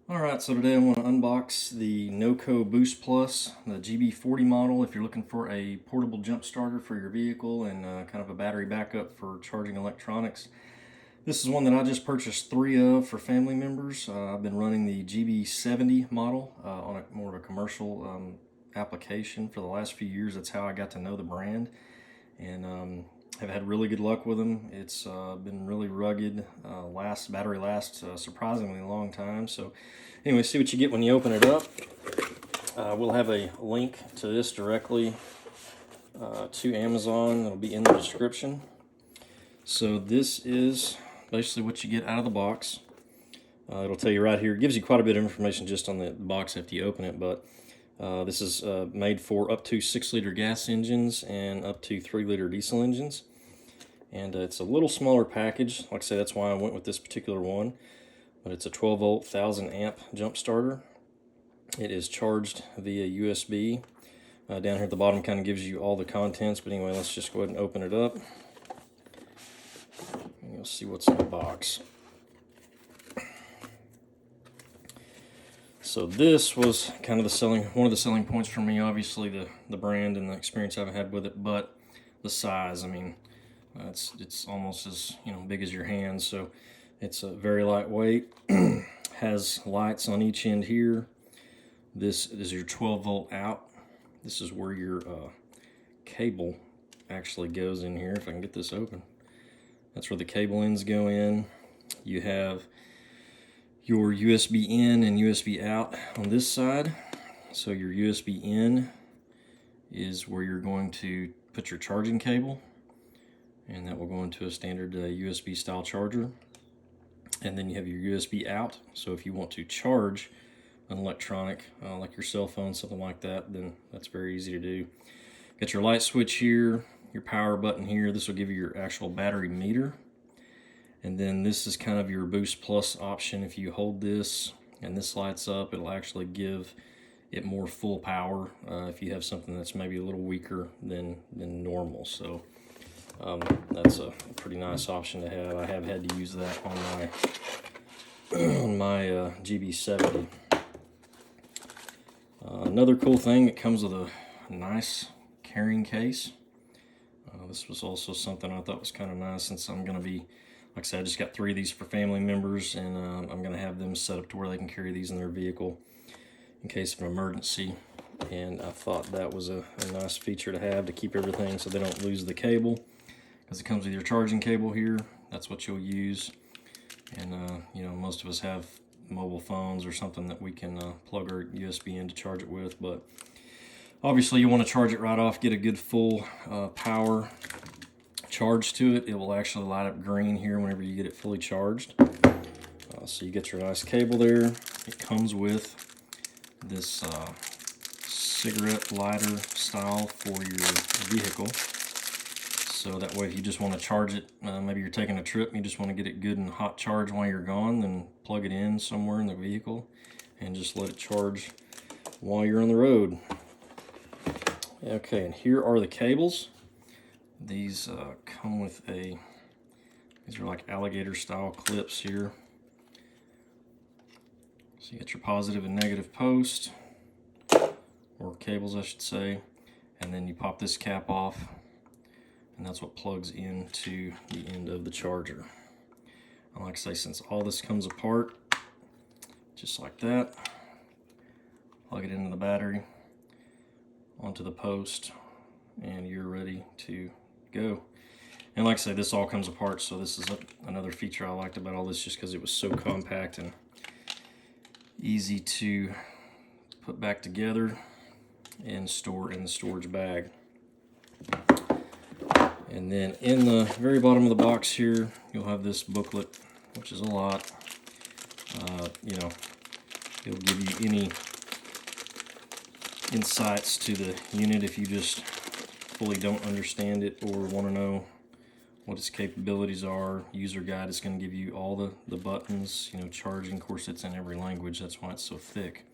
Alright, so today I want to unbox the NOCO Boost Plus, the GB40 model, if you're looking for a portable jump starter for your vehicle and kind of a battery backup for charging electronics. This is one that I just purchased 3 of for family members. I've been running the GB70 model on a more of a commercial application for the last few years. That's how I got to know the brand, and have had really good luck with them. It's been really rugged, battery lasts a surprisingly long time. So anyway, see what you get when you open it up. We'll have a link to this directly to Amazon. It'll be in the description. So this is basically what you get out of the box. It'll tell you right here. It gives you quite a bit of information just on the box after you open it, but this is made for up to 6-liter gas engines and up to 3-liter diesel engines. And it's a little smaller package. Like I say, that's why I went with this particular one. But it's a 12-volt, 1,000-amp jump starter. It is charged via USB. Down here at the bottom kind of gives you all the contents. But anyway, let's just go ahead and open it up. And you'll see what's in the box. So this was kind of one of the selling points for me. Obviously the brand and the experience I've had with it, but the size. I mean, it's almost as big as your hand. So it's very lightweight. Has lights on each end here. This is your 12-volt out. This is where your cable actually goes in here. If I can get this open, that's where the cable ends go in. You have your USB in and USB out on this side. So your USB in is where you're going to put your charging cable, and that will go into a standard USB style charger. And then you have your USB out, so if you want to charge an electronic like your cell phone, something like that, then that's very easy to do. Got your light switch here, your power button here. This will give you your actual battery meter. And then this is kind of your Boost Plus option. If you hold this and this lights up, it'll actually give it more full power if you have something that's maybe a little weaker than normal. So that's a pretty nice option to have. I have had to use that on my GB70. Another cool thing, it comes with a nice carrying case. This was also something I thought was kind of nice, since I'm going to be, like I said, I just got 3 of these for family members, and I'm going to have them set up to where they can carry these in their vehicle in case of an emergency. And I thought that was a nice feature to have, to keep everything so they don't lose the cable, because it comes with your charging cable here. That's what you'll use. And most of us have mobile phones or something that we can plug our USB in to charge it with, but obviously you want to charge it right off, get a good full power charge to it. It will actually light up green here whenever you get it fully charged. So you get your nice cable there. It comes with this cigarette lighter style for your vehicle. So that way, if you just want to charge it, maybe you're taking a trip and you just want to get it good and hot charge while you're gone, then plug it in somewhere in the vehicle and just let it charge while you're on the road. Okay, and here are the cables. These come with these are like alligator style clips here. So you get your positive and negative post, or cables I should say, and then you pop this cap off, and that's what plugs into the end of the charger. And like I say, since all this comes apart just like that, plug it into the battery, onto the post, and you're ready to go. And like I say, this all comes apart, so this is another feature I liked about all this, just because it was so compact and easy to put back together and store in the storage bag. And then in the very bottom of the box here, you'll have this booklet, which is a lot. It'll give you any insights to the unit if you just fully don't understand it or want to know what its capabilities are. User guide is going to give you all the buttons, charging. Of course, it's in every language. That's why it's so thick.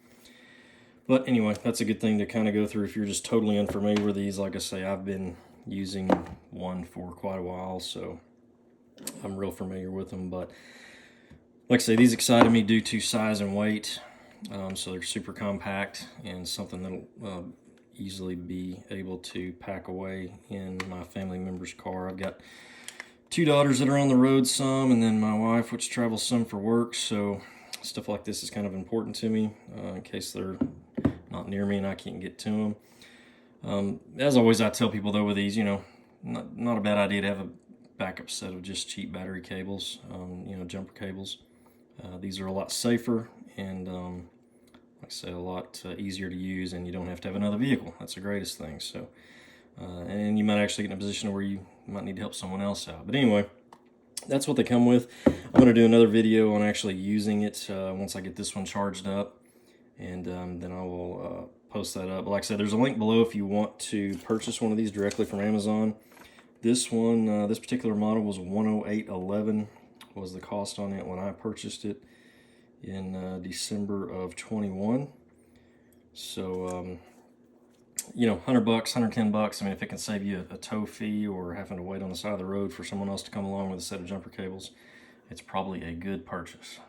But anyway, that's a good thing to kind of go through if you're just totally unfamiliar with these. Like I say, I've been using one for quite a while, so I'm real familiar with them. But like I say, these excited me due to size and weight. So they're super compact and something that'll easily be able to pack away in my family member's car. I've got 2 daughters that are on the road some, and then my wife, which travels some for work, so stuff like this is kind of important to me in case they're not near me and I can't get to them. As always, I tell people though with these, not a bad idea to have a backup set of just cheap battery cables, jumper cables. These are a lot safer and like I say, a lot easier to use, and you don't have to have another vehicle. That's the greatest thing. So, and you might actually get in a position where you might need to help someone else out. But anyway, that's what they come with. I'm going to do another video on actually using it once I get this one charged up, and then I will post that up. But like I said, there's a link below if you want to purchase one of these directly from Amazon. This one, this particular model was $108.11 was the cost on it when I purchased it in December of 21. So, $100, $110. I mean, if it can save you a tow fee or having to wait on the side of the road for someone else to come along with a set of jumper cables, it's probably a good purchase.